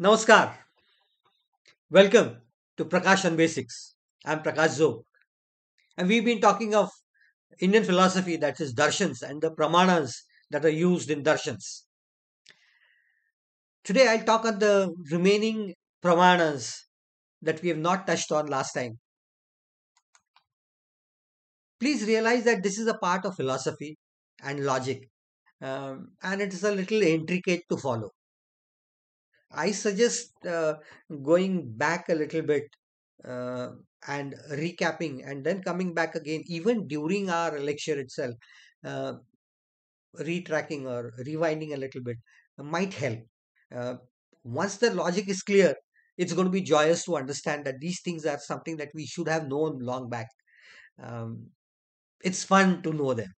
Namaskar. Welcome to Prakash on Basics. I'm Prakash Zo, and we've been talking of Indian philosophy, that is Darshans, and the Pramanas that are used in Darshans. Today, I'll talk on the remaining Pramanas that we have not touched on last time. Please realize that this is a part of philosophy and logic, and it is a little intricate to follow. I suggest going back a little bit uh, and recapping and then coming back again, even during our lecture itself, uh, retracking or rewinding a little bit might help. Uh, Once the logic is clear, it's going to be joyous to understand that these things are something that we should have known long back. Um, it's fun to know them.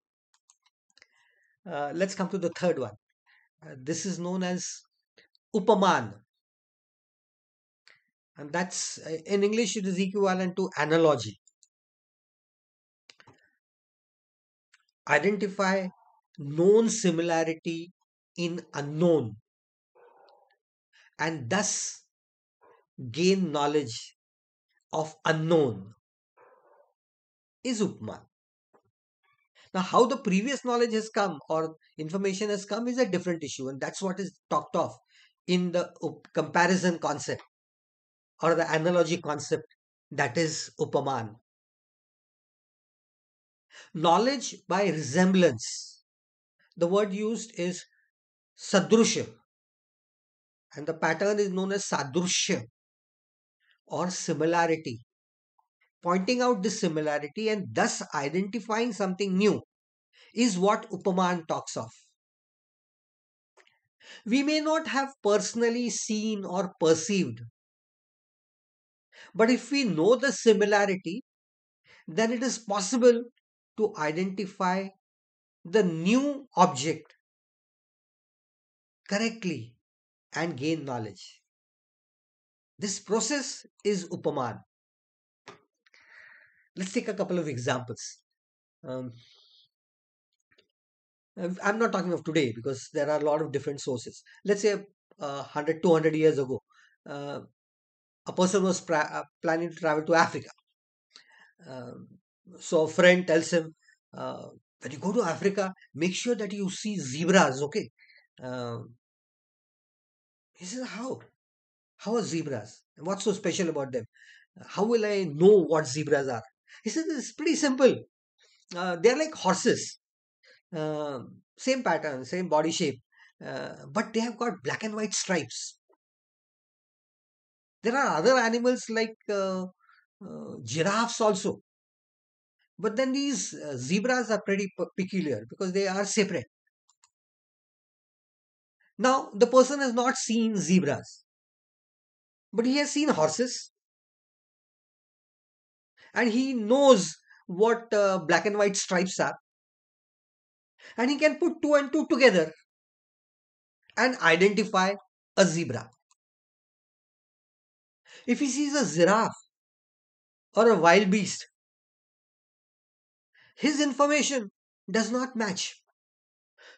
Let's come to the third one. This is known as Upaman, and that's in English it is equivalent to analogy. Identify known similarity in unknown and thus gain knowledge of unknown is Upman. Now, how the previous knowledge has come or information has come is a different issue, and that's what is talked of in the comparison concept or the analogy concept, that is Upaman. Knowledge by resemblance. The word used is Sadrushya, and the pattern is known as Sadrushya or similarity. Pointing out this similarity and thus identifying something new is what Upaman talks of. We may not have personally seen or perceived, but if we know the similarity, then it is possible to identify the new object correctly and gain knowledge. This process is Upaman. Let's take a couple of examples. Um, I'm not talking of today because there are a lot of different sources. Let's say 100, 200 years ago, uh, a person was planning to travel to Africa. Um, so a friend tells him, uh, when you go to Africa, make sure that you see zebras, okay? He says, how? How are zebras? What's so special about them? How will I know what zebras are? He says, it's pretty simple. They're like horses. Same pattern, same body shape, but they have got black and white stripes. There are other animals like giraffes also, but then these zebras are pretty peculiar because they are separate. Now, the person has not seen zebras, but he has seen horses and he knows what black and white stripes are, and he can put two and two together and identify a zebra. If he sees a giraffe or a wild beast, his information does not match.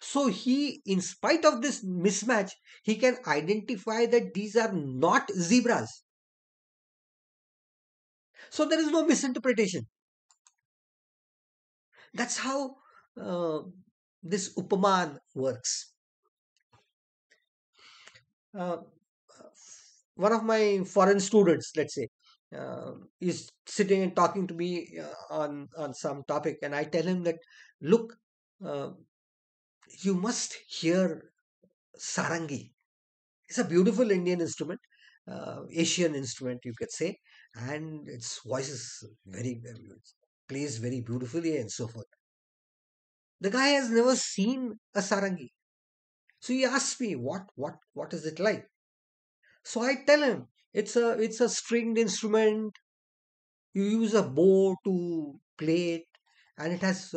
So he, in spite of this mismatch, he can identify that these are not zebras. So there is no misinterpretation. That's how uh, this Upaman works. Uh, One of my foreign students, let's say, is sitting and talking to me on some topic, and I tell him that, look, uh, you must hear sarangi. It's a beautiful Indian instrument, Asian instrument, you could say, and its voice is plays very beautifully and so forth. The guy has never seen a sarangi, so he asks me, what is it like? So I tell him it's a stringed instrument. You use a bow to play it, and it has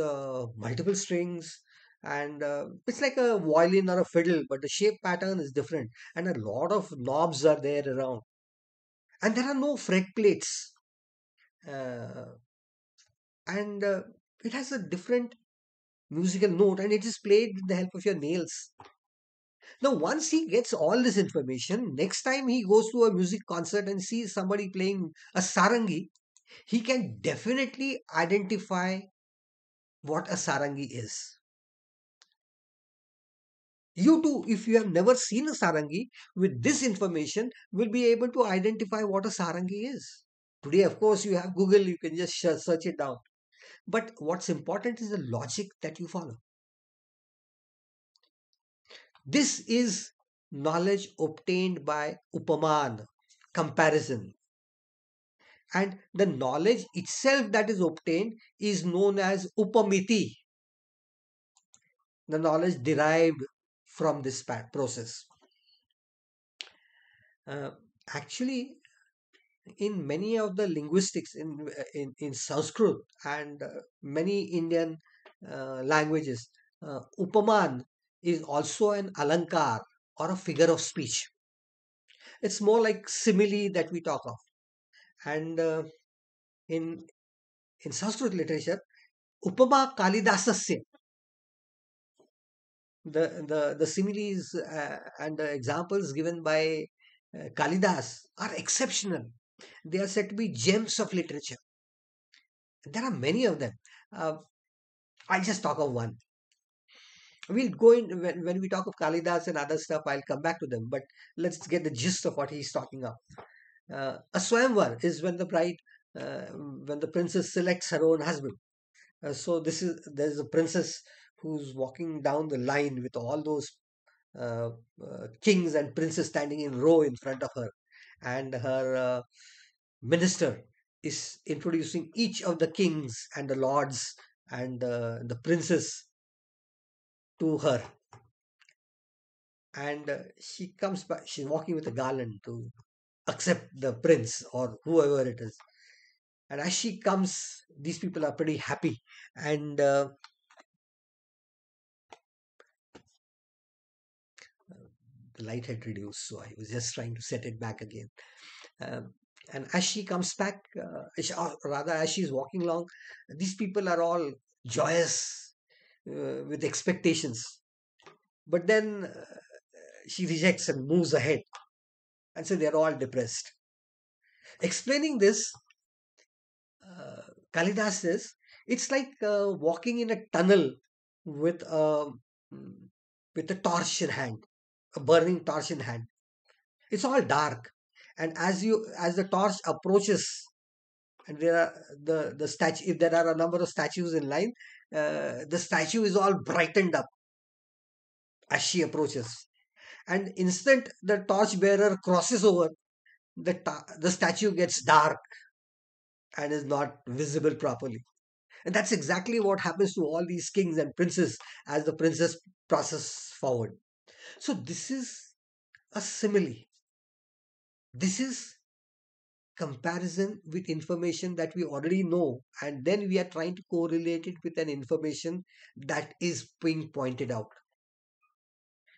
multiple strings, and it's like a violin or a fiddle, but the shape pattern is different, and a lot of knobs are there around, and there are no fret plates, uh, and it has a different musical note, and it is played with the help of your nails. Now, once he gets all this information, next time he goes to a music concert and sees somebody playing a sarangi, he can definitely identify what a sarangi is. You too, if you have never seen a sarangi, with this information, will be able to identify what a sarangi is. Today, of course, you have Google, you can just search it down. But what's important is the logic that you follow. This is knowledge obtained by upaman, comparison. And the knowledge itself that is obtained is known as upamiti, the knowledge derived from this process. Uh, Actually, in many of the linguistics in Sanskrit and many Indian languages, upaman is also an alankar or a figure of speech. It's more like simile that we talk of. And in in Sanskrit literature, upama kalidasasya, the similes and the examples given by Kalidas are exceptional. They are said to be gems of literature. There are many of them. Uh, I'll just talk of one. We'll go in when we talk of Kalidas and other stuff. I'll come back to them. But let's get the gist of what he's talking of. A swayamvar is when the princess selects her own husband. So there's a princess who's walking down the line with all those uh, kings and princes standing in row in front of her, and her minister is introducing each of the kings and the lords and the princes to her. And she comes back, she's walking with a garland to accept the prince or whoever it is. And as she comes, these people are pretty happy. And the light had reduced, so I was just trying to set it back again. Um, and as she comes back, or rather, as she's walking along, these people are all joyous with expectations. But then she rejects and moves ahead. And so they're all depressed. Explaining this, uh, Kalidas says, it's like walking in a tunnel with a, mm, with a torch in hand, a burning torch in hand. It's all dark. And as the torch approaches, and there are the statue, if there are a number of statues in line, the statue is all brightened up as she approaches. And instant the torch bearer crosses over, the statue gets dark and is not visible properly. And that's exactly what happens to all these kings and princes as the princess passes forward. So this is a simile. This is comparison with information that we already know, and then we are trying to correlate it with an information that is being pointed out.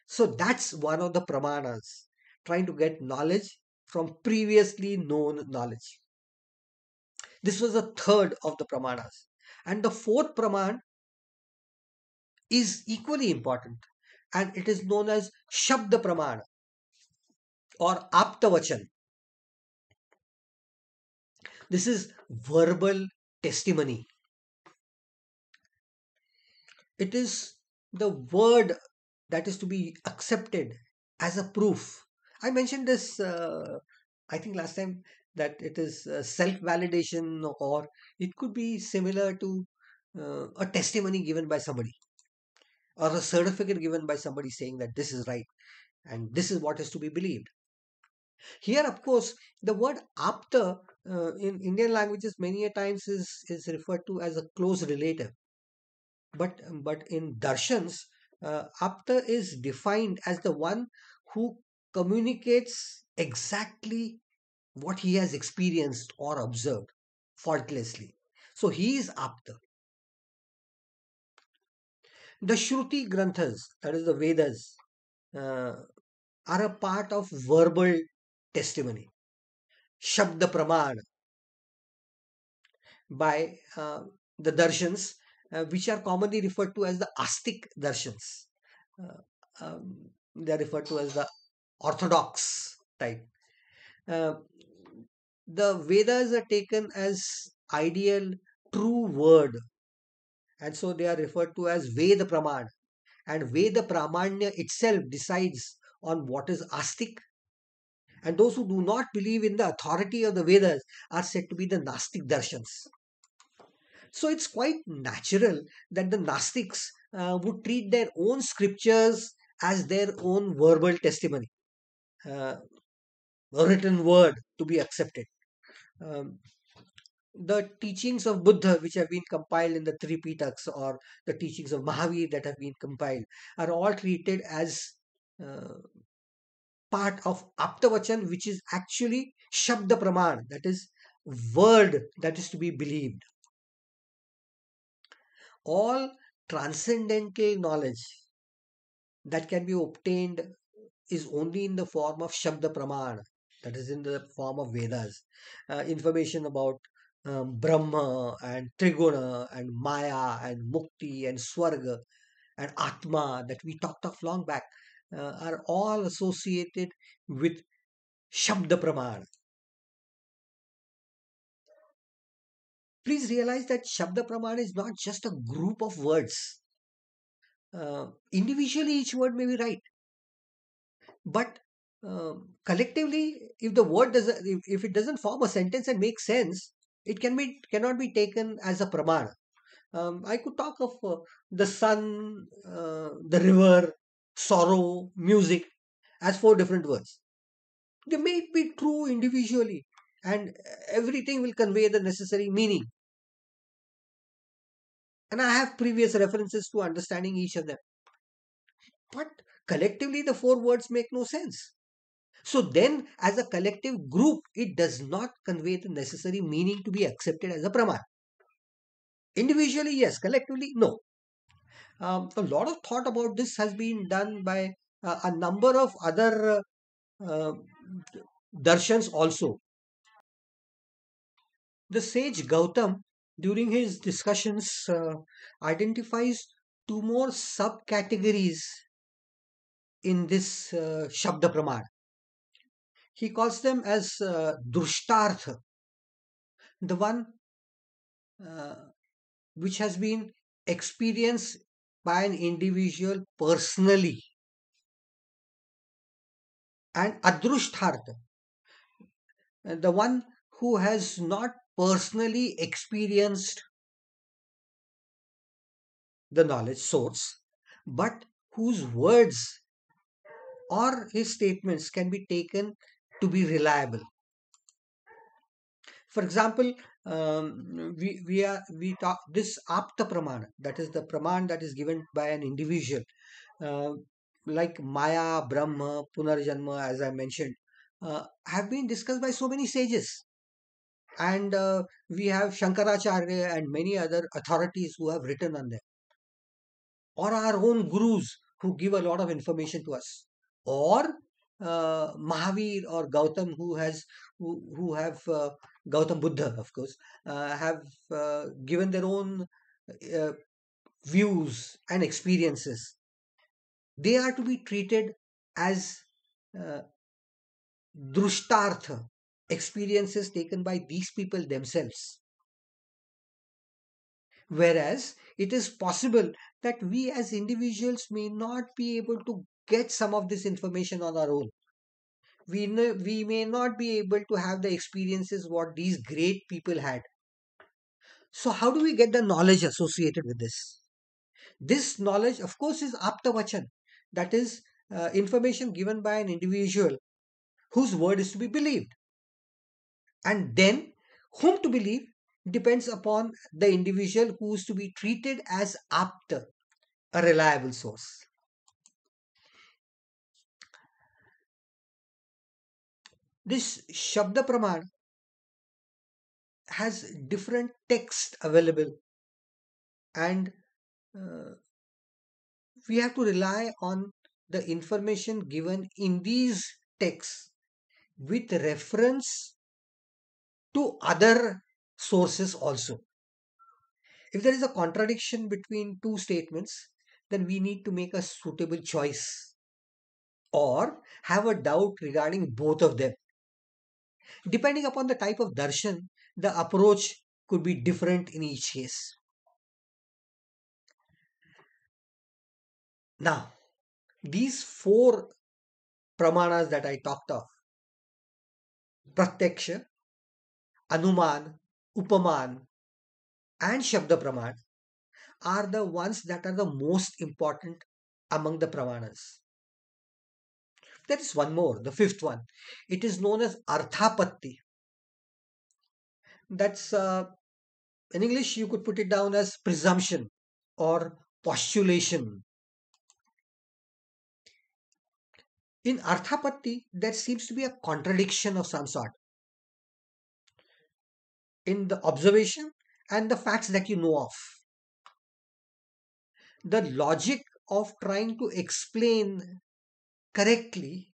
So that's one of the pramanas, trying to get knowledge from previously known knowledge. This was the third of the pramanas. And the fourth praman is equally important, and it is known as Shabda Pramana or Aptavachan. This is verbal testimony. It is the word that is to be accepted as a proof. I mentioned this, I think last time, that it is self validation, or it could be similar to a testimony given by somebody or a certificate given by somebody saying that this is right and this is what is to be believed. Here, of course, the word apta in Indian languages many a times is referred to as a close relative. But in Darshans, apta is defined as the one who communicates exactly what he has experienced or observed faultlessly. So he is apta. The Shruti Granthas, that is the Vedas, uh, are a part of verbal testimony. Shabda Praman by the Darshans, which are commonly referred to as the Astic Darshans. Uh, They are referred to as the orthodox type. Uh, the Vedas are taken as ideal true word, and so they are referred to as Veda Praman. And Veda Pramanya itself decides on what is astic, and those who do not believe in the authority of the Vedas are said to be the Nastic Darshans. So it's quite natural that the Gnostics would treat their own scriptures as their own verbal testimony, uh, a written word to be accepted. Um, the teachings of Buddha, which have been compiled in the three Pitaks, or the teachings of Mahavir that have been compiled, are all treated as uh, part of Aptavachan, which is actually Shabda Praman, that is, word that is to be believed. All transcendental knowledge that can be obtained is only in the form of Shabda Praman, that is in the form of Vedas. Information about Brahma and Triguna and Maya and Mukti and Swarga and Atma that we talked of long back are all associated with Shabda Praman. Please realize that Shabda Praman is not just a group of words. Individually, each word may be right, but collectively, if the word doesn't, if it doesn't form a sentence and make sense, it cannot be taken as a pramana. I could talk of the sun, the river, sorrow, music as four different words. They may be true individually, and everything will convey the necessary meaning. And I have previous references to understanding each of them. But collectively, the four words make no sense. So then, as a collective group, it does not convey the necessary meaning to be accepted as a praman. Individually, yes. Collectively, no. A lot of thought about this has been done by a number of other uh, darshans also. The sage Gautam, during his discussions, identifies two more subcategories in this Shabda Praman. He calls them as Drushtartha, the one uh, which has been experienced by an individual personally, and Adrushtartha, the one who has not personally experienced the knowledge source, but whose words or his statements can be taken to be reliable. For example, we talk this apta pramana, that is the praman that is given by an individual, uh, like Maya, Brahma, Punarjanma, as I mentioned, have been discussed by so many sages. And we have Shankaracharya and many other authorities who have written on them, or our own gurus who give a lot of information to us, or Mahavir or Gautam who have Gautam Buddha, of course, have given their own uh, views and experiences. They are to be treated as uh, drushtartha, experiences taken by these people themselves. Whereas it is possible that we as individuals may not be able to get some of this information on our own. We may not be able to have the experiences what these great people had. So, how do we get the knowledge associated with this? This knowledge, of course, is aptavachan, that is, information given by an individual whose word is to be believed. And then, whom to believe depends upon the individual who is to be treated as apta, a reliable source. This Shabda Praman has different text available, and uh, we have to rely on the information given in these texts with reference to other sources also. If there is a contradiction between two statements, then we need to make a suitable choice. or have a doubt regarding both of them. Depending upon the type of darshan, the approach could be different in each case. Now, these four pramanas that I talked of, pratyaksha, anuman, upaman, and shabda praman, are the ones that are the most important among the pramanas. There is one more, the fifth one. It is known as arthapatti. That's in English, you could put it down as presumption or postulation. In arthapatti, there seems to be a contradiction of some sort in the observation and the facts that you know of. The logic of trying to explain correctly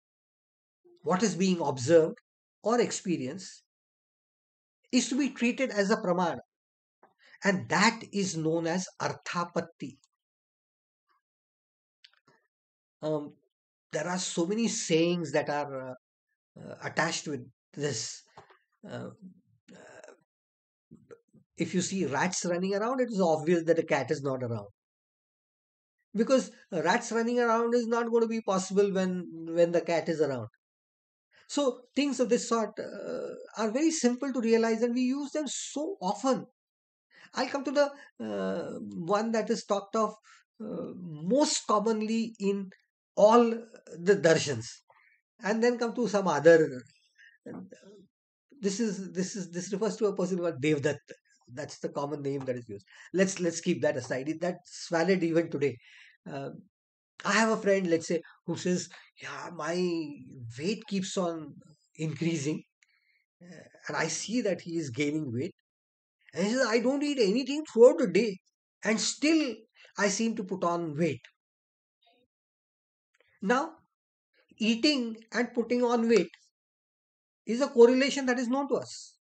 what is being observed or experienced is to be treated as a pramana, and that is known as arthapatti. Um, there are so many sayings that are attached with this. Uh, if you see rats running around, it is obvious that a cat is not around, because rats running around is not going to be possible when the cat is around. So things of this sort are very simple to realize, and we use them so often. I'll come to the one that is talked of most commonly in all the darshans, and then come to some other. This refers to a person called Devdatt. That's the common name that is used. Let's keep that aside. That's valid even today. Uh, I have a friend, let's say, who says, "Yeah, my weight keeps on increasing, and I see that he is gaining weight." And he says, "I don't eat anything throughout the day, and still I seem to put on weight." Now, eating and putting on weight is a correlation that is known to us.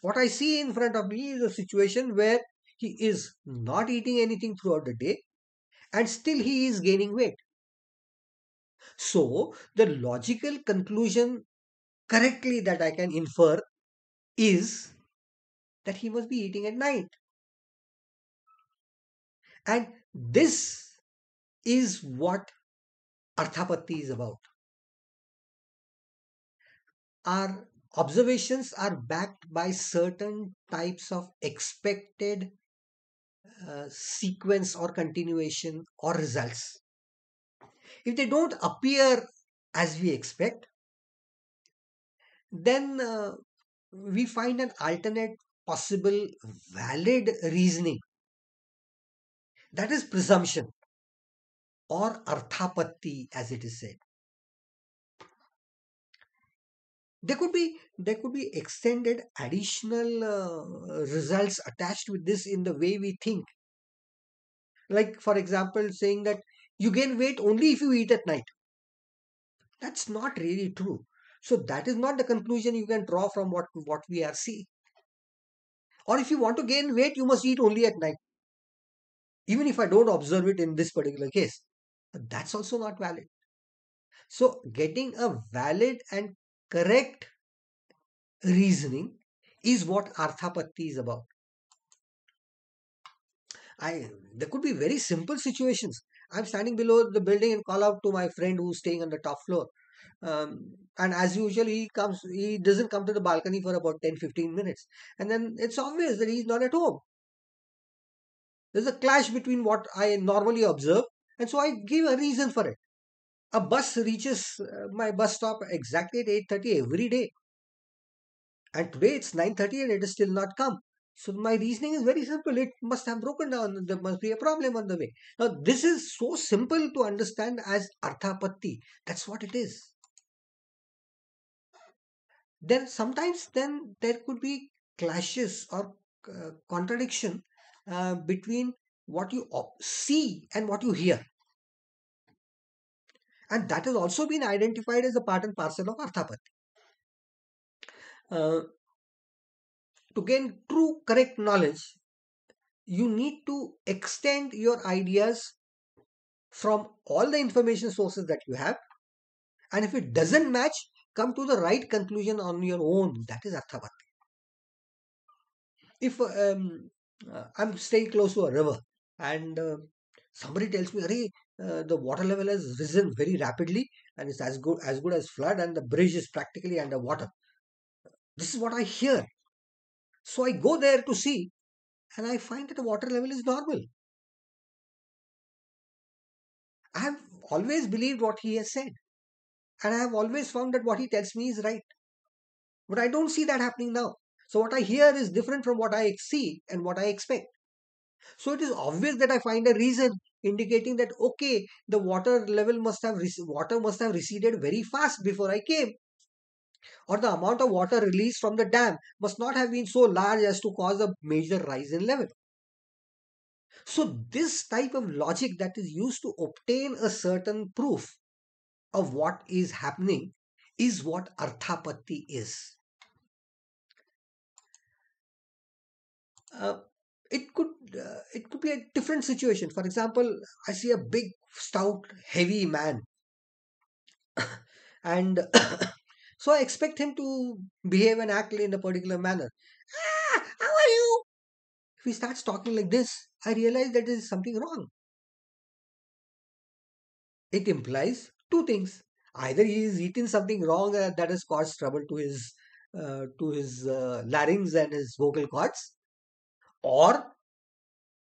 What I see in front of me is a situation where he is not eating anything throughout the day, and still he is gaining weight. So, the logical conclusion correctly that I can infer is that he must be eating at night. And this is what Arthapatti is about. Our observations are backed by certain types of expected sequence or continuation or results. If they don't appear as we expect, then we find an alternate possible valid reasoning, that is presumption or arthapatti as it is said. There could be extended additional results attached with this in the way we think, like for example saying that you gain weight only if you eat at night. That's not really true. So that is not the conclusion you can draw from what we are seeing. Or if you want to gain weight, you must eat only at night, even if I don't observe it in this particular case. But that's also not valid. So getting a valid and correct reasoning is what arthapatti is about. I There could be very simple situations. I'm standing below the building and call out to my friend who's staying on the top floor. And as usual, he doesn't come to the balcony for about 10-15 minutes. And then it's obvious that he's not at home. There's a clash between what I normally observe, and so I give a reason for it. A bus reaches my bus stop exactly at 8:30 every day. And today it's 9:30 and it is still not come. So my reasoning is very simple. It must have broken down. There must be a problem on the way. Now this is so simple to understand as arthapatti. That's what it is. Then sometimes then there could be clashes or contradiction between what you see and what you hear. And that has also been identified as a part and parcel of arthapatti. Uh, to gain true correct knowledge, you need to extend your ideas from all the information sources that you have And if it doesn't match, come to the right conclusion on your own. That is Arthabhakti. If I'm staying close to a river and somebody tells me, "Arey, the water level has risen very rapidly and it's as good as flood and the bridge is practically underwater." This is what I hear. So I go there to see and I find that the water level is normal. I have always believed what he has said and I have always found that what he tells me is right. But I don't see that happening now. So what I hear is different from what I see and what I expect. So it is obvious that I find a reason indicating that okay, the water must have receded very fast before I came, or the amount of water released from the dam must not have been so large as to cause a major rise in level. So this type of logic that is used to obtain a certain proof of what is happening is what arthapatti is. Uh, it could be a different situation. For example, I see a big, stout, heavy man, and so I expect him to behave and act in a particular manner. Ah, how are you? If he starts talking like this, I realize that there is something wrong. It implies two things: either he is eating something wrong that has caused trouble to his larynx and his vocal cords, or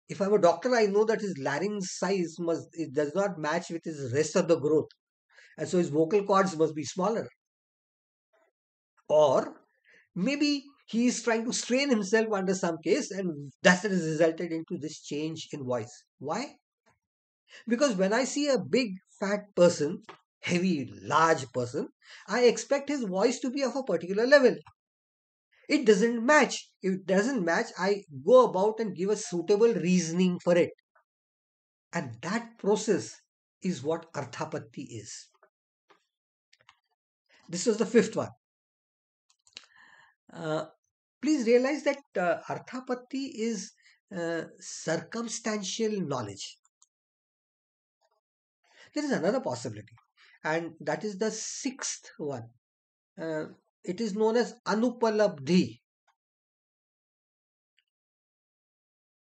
if I'm a doctor, I know that his larynx size must it does not match with his rest of the growth, and so his vocal cords must be smaller. Or maybe he is trying to strain himself under some case, and that has resulted into this change in voice. Why? Because when I see a big fat person, heavy, large person, I expect his voice to be of a particular level. It doesn't match. If it doesn't match, I go about and give a suitable reasoning for it. And that process is what Arthapatti is. This was the fifth one. Uh, Please realize that Arthapatti is circumstantial knowledge. There is another possibility, and that is the sixth one. Uh, it is known as Anupalabdhi.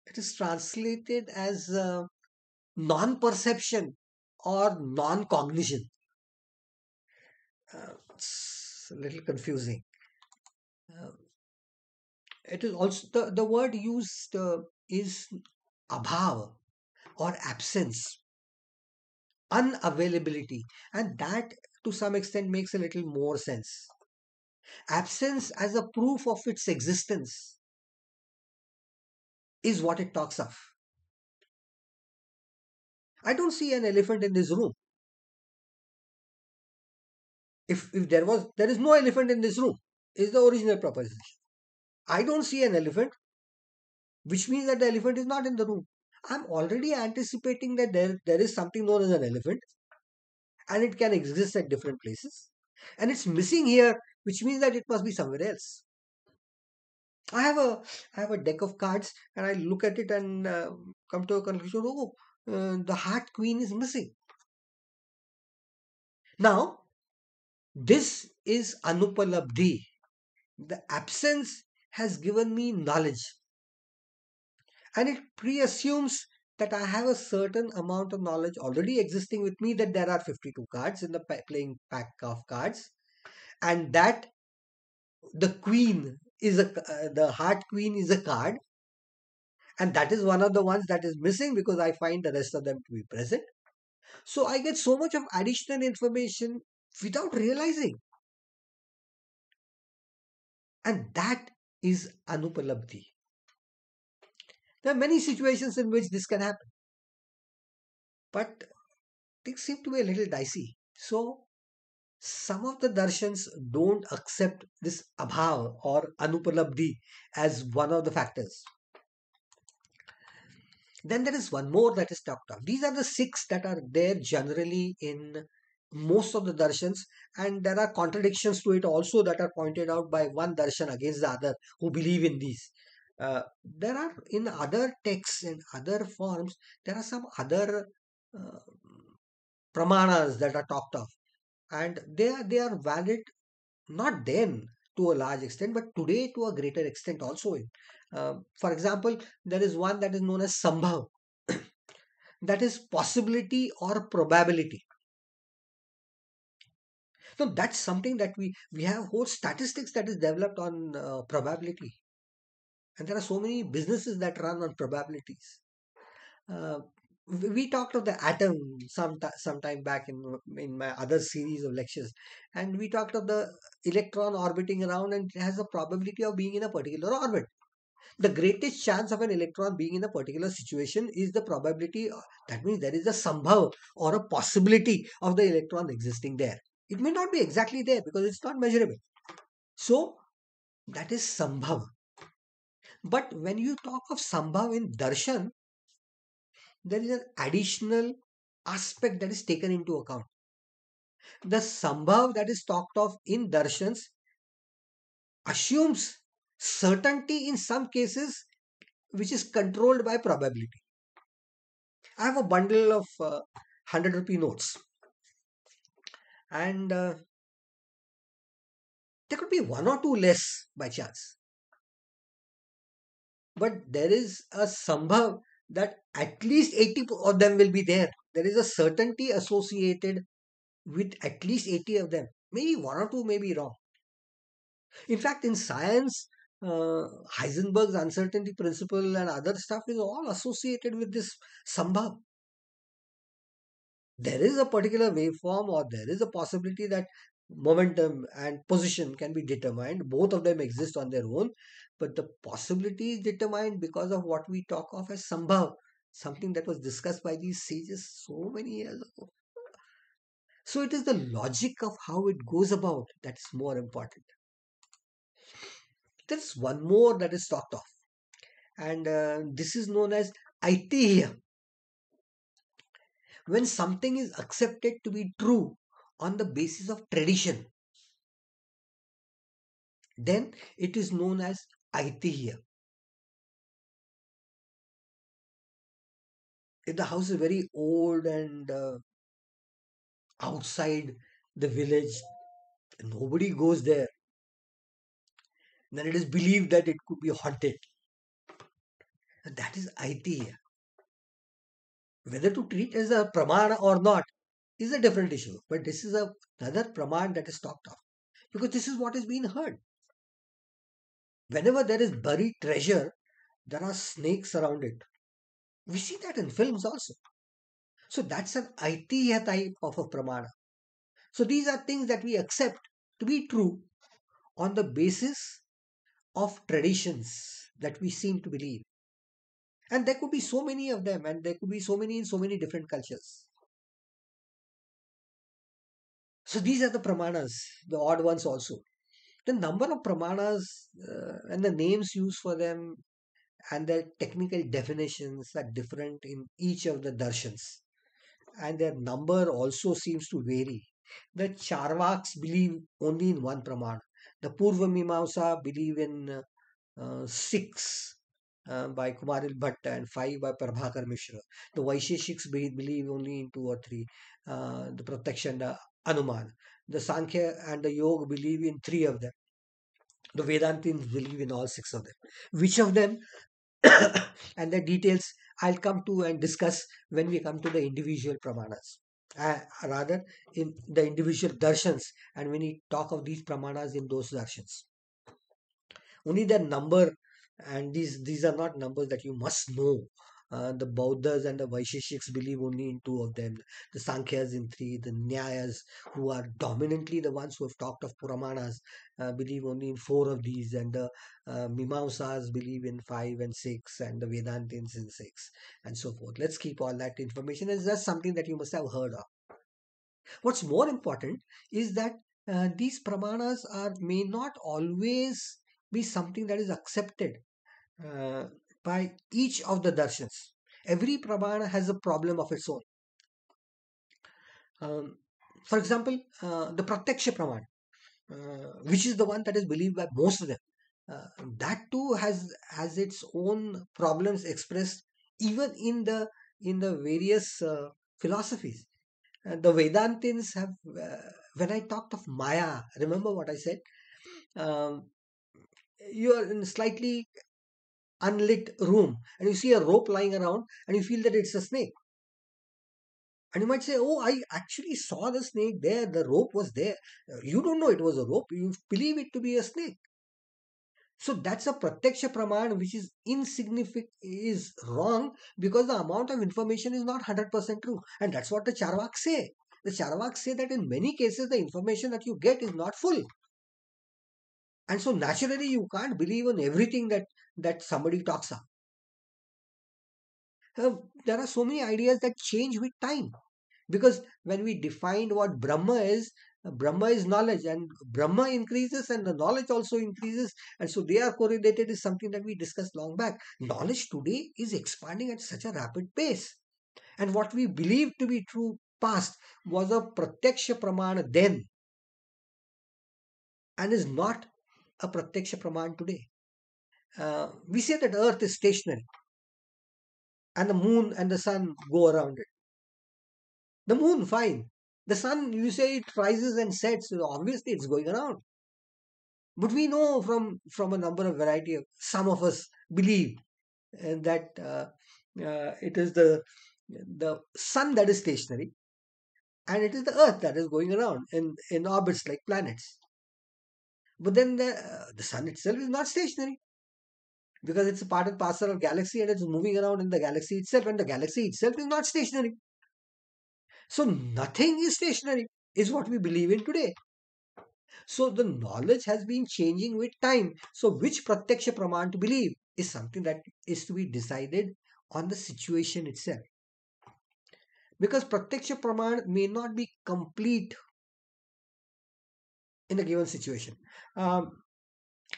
It is translated as non perception or non cognition. It's a little confusing. Uh, it is also the word used is abhav or absence, unavailability, and that to some extent makes a little more sense. Absence as a proof of its existence is what it talks of. I don't see an elephant in this room. If there is no elephant in this room, is the original proposition. I don't see an elephant, which means that the elephant is not in the room. I'm already anticipating that there is something known as an elephant and it can exist at different places. And it's missing here, which means that it must be somewhere else. I have a I have a deck of cards and I look at it and come to a conclusion. Oh, the heart queen is missing. Now, this is Anupalabdhi. The absence has given me knowledge, and it pre-assumes that I have a certain amount of knowledge already existing with me, that there are 52 cards in the playing pack of cards, and that the queen is the heart queen is a card, and that is one of the ones that is missing because I find the rest of them to be present. So I get so much of additional information without realizing, and that is Anupalabdhi. There are many situations in which this can happen, but things seem to be a little dicey. So some of the darshans don't accept this abhav or anupalabdhi as one of the factors. Then there is one more that is talked of. These are the six that are there generally in most of the darshans, and there are contradictions to it also that are pointed out by one darshan against the other who believe in these. There are in other texts, in other forms, there are some other uh, pramanas that are talked of. and they are valid not then to a large extent, but today to a greater extent also. For example, there is one that is known as sambhav, that is possibility or probability. So that's something that we have whole statistics that is developed on probability, and there are so many businesses that run on probabilities. Uh, we talked of the atom some time back in my other series of lectures, and we talked of the electron orbiting around, and it has a probability of being in a particular orbit. The greatest chance of an electron being in a particular situation is the probability. That means there is a sambhav or a possibility of the electron existing there. It may not be exactly there because it's not measurable. So that is sambhav. But when you talk of sambhav in darshan, there is an additional aspect that is taken into account. The sambhav that is talked of in darshans assumes certainty in some cases, which is controlled by probability. I have a bundle of 100 rupee notes, and there could be one or two less by chance. But there is a sambhav that at least 80 of them will be there. There is a certainty associated with at least 80 of them. Maybe one or two may be wrong. In fact, in science, Heisenberg's uncertainty principle and other stuff is all associated with this sambhav. There is a particular waveform, or there is a possibility that momentum and position can be determined. Both of them exist on their own, but the possibility is determined because of what we talk of as sambhav, something that was discussed by these sages so many years ago. So it is the logic of how it goes about that is more important. There's one more that is talked of, and this is known as aitihya. When something is accepted to be true on the basis of tradition, then it is known as aitihya. If the house is very old and outside the village, nobody goes there, then it is believed that it could be haunted. And that is aitihya. Whether to treat as a pramana or not is a different issue. But this is another praman that is talked of. Because this is what is being heard. Whenever there is buried treasure, there are snakes around it. We see that in films also. So that's an aitihya type of a pramana. So these are things that we accept to be true on the basis of traditions that we seem to believe. And there could be so many of them, and there could be so many in so many different cultures. So these are the pramanas, the odd ones also. The number of pramanas and the names used for them and their technical definitions are different in each of the darshans, and their number also seems to vary. The Charvaks believe only in one pramana. The Purva Mimamsa believe in six by Kumaril Bhatta and five by Prabhakar Mishra. The Vaisheshiks believe only in two or three, the Protection, the Anuman. The Sankhya and the Yoga believe in three of them. The Vedantins believe in all six of them. Which of them and the details I'll come to and discuss when we come to the individual pramanas. Rather, in the individual darshans, and when we talk of these pramanas in those darshans. Only their number, and these are not numbers that you must know. The Bauddhas and the Vaisheshiks believe only in two of them. The Sankhyas in three. The Nyayas, who are dominantly the ones who have talked of Puramanas, believe only in four of these. And the Mimamsas believe in five and six, and the Vedantins in six, and so forth. Let's keep all that information. It's just something that you must have heard of. What's more important is that these pramanas may not always be something that is accepted uh, by each of the darshans. Every pramana has a problem of its own. Um, for example, the Pratyaksha Praman, which is the one that is believed by most of them, that too has its own problems expressed even in the various philosophies. The Vedantins have when I talked of Maya, remember what I said? Um, you are in a slightly unlit room and you see a rope lying around and you feel that it's a snake. And you might say, oh, I actually saw the snake there. The rope was there. You don't know it was a rope. You believe it to be a snake. So that's a pratyaksha praman which is insignificant, is wrong because the amount of information is not 100% true. And that's what the Charvaks say. The Charvaks say that in many cases the information that you get is not full. And so naturally you can't believe in everything that somebody talks of. There are so many ideas that change with time. Because when we defined what Brahma is knowledge, and Brahma increases and the knowledge also increases, and so they are correlated is something that we discussed long back. Knowledge today is expanding at such a rapid pace, and what we believe to be true past was a pratyaksha pramana then, and is not a pratyaksha praman today. We say that Earth is stationary, and the moon and the sun go around it. The moon, fine. The sun, you say it rises and sets, so obviously it's going around. But we know from a number of variety of some of us believe that it is the sun that is stationary and it is the earth that is going around in orbits like planets. But then the sun itself is not stationary because it's a part and parcel of galaxy and it's moving around in the galaxy itself, and the galaxy itself is not stationary. So nothing is stationary is what we believe in today. So the knowledge has been changing with time. So which pratyaksha praman to believe is something that is to be decided on the situation itself. Because pratyaksha praman may not be complete in a given situation. Um,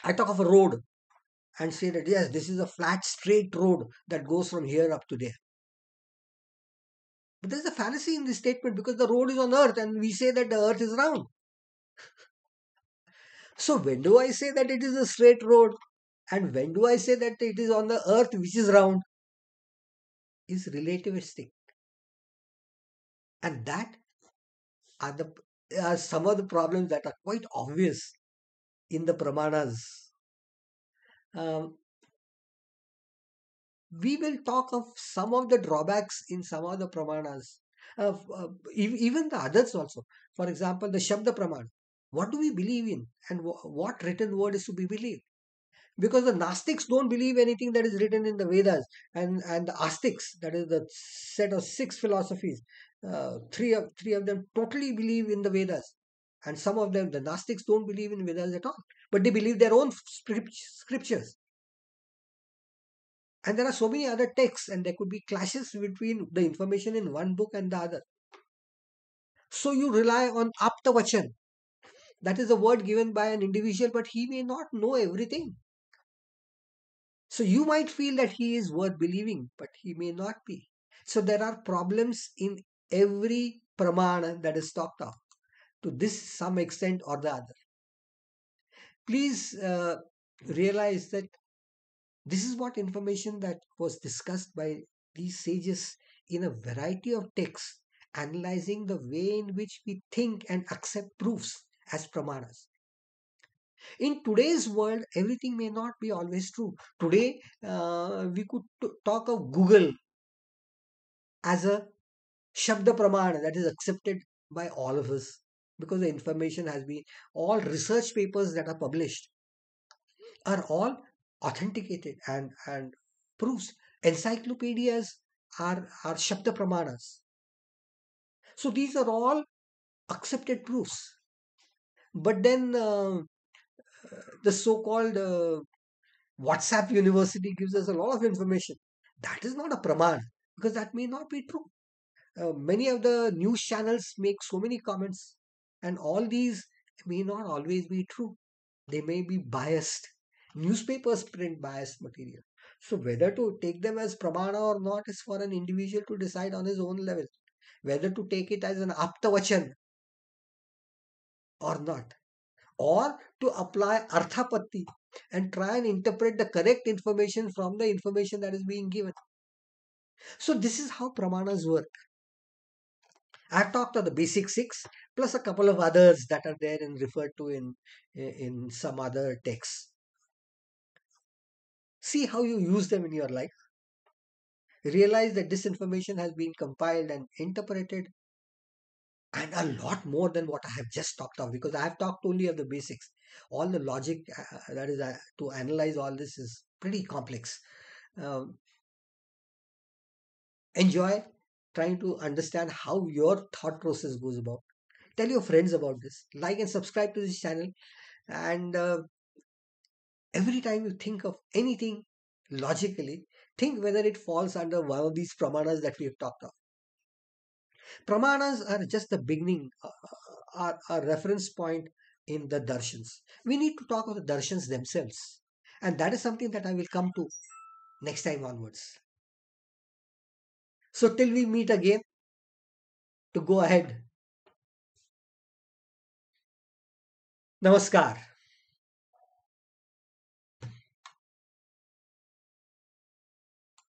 I talk of a road and say that yes, this is a flat, straight road that goes from here up to there. But there's a fallacy in this statement because the road is on earth and we say that the earth is round. So when do I say that it is a straight road? And when do I say that it is on the earth which is round? Is relativistic. And that are the are some of the problems that are quite obvious in the Pramanas. Um, we will talk of some of the drawbacks in some of the Pramanas, even the others also. For example, the Shabda Praman. What do we believe in, and what written word is to be believed? Because the Gnostics don't believe anything that is written in the Vedas, and the Astics, that is the set of six philosophies, three of them totally believe in the Vedas, and some of them, the Gnostics, don't believe in Vedas at all, but they believe their own scriptures. And there are so many other texts, and there could be clashes between the information in one book and the other. So you rely on Aptavachan. That is a word given by an individual, but he may not know everything. So you might feel that he is worth believing, but he may not be. So there are problems in every pramana that is talked of to this some extent or the other. Please realize that this is what information that was discussed by these sages in a variety of texts, analyzing the way in which we think and accept proofs as pramanas. In today's world, everything may not be always true. Today, we could talk of Google as a Shabda Pramana that is accepted by all of us because the information has been, all research papers that are published are all authenticated and proofs. Encyclopedias are Shabda Pramanas. So these are all accepted proofs. But then the so-called WhatsApp University gives us a lot of information. That is not a praman because that may not be true. Many of the news channels make so many comments, and all these may not always be true. They may be biased. Newspapers print biased material. So whether to take them as pramana or not is for an individual to decide on his own level. Whether to take it as an aptavachan or not, or to apply arthapatti and try and interpret the correct information from the information that is being given. So this is how pramanas work. I've talked of the basic six plus a couple of others that are there and referred to in some other texts. See how you use them in your life. Realize that this information has been compiled and interpreted, and a lot more than what I have just talked of, because I have talked only of the basics. All the logic that is to analyze all this is pretty complex. Um, Enjoy trying to understand how your thought process goes about. Tell your friends about this. Like and subscribe to this channel. And every time you think of anything logically, think whether it falls under one of these pramanas that we have talked of. Pramanas are just the beginning, are a reference point in the Darshans. We need to talk of the Darshans themselves. And that is something that I will come to next time onwards. So, till we meet again, to go ahead. Namaskar.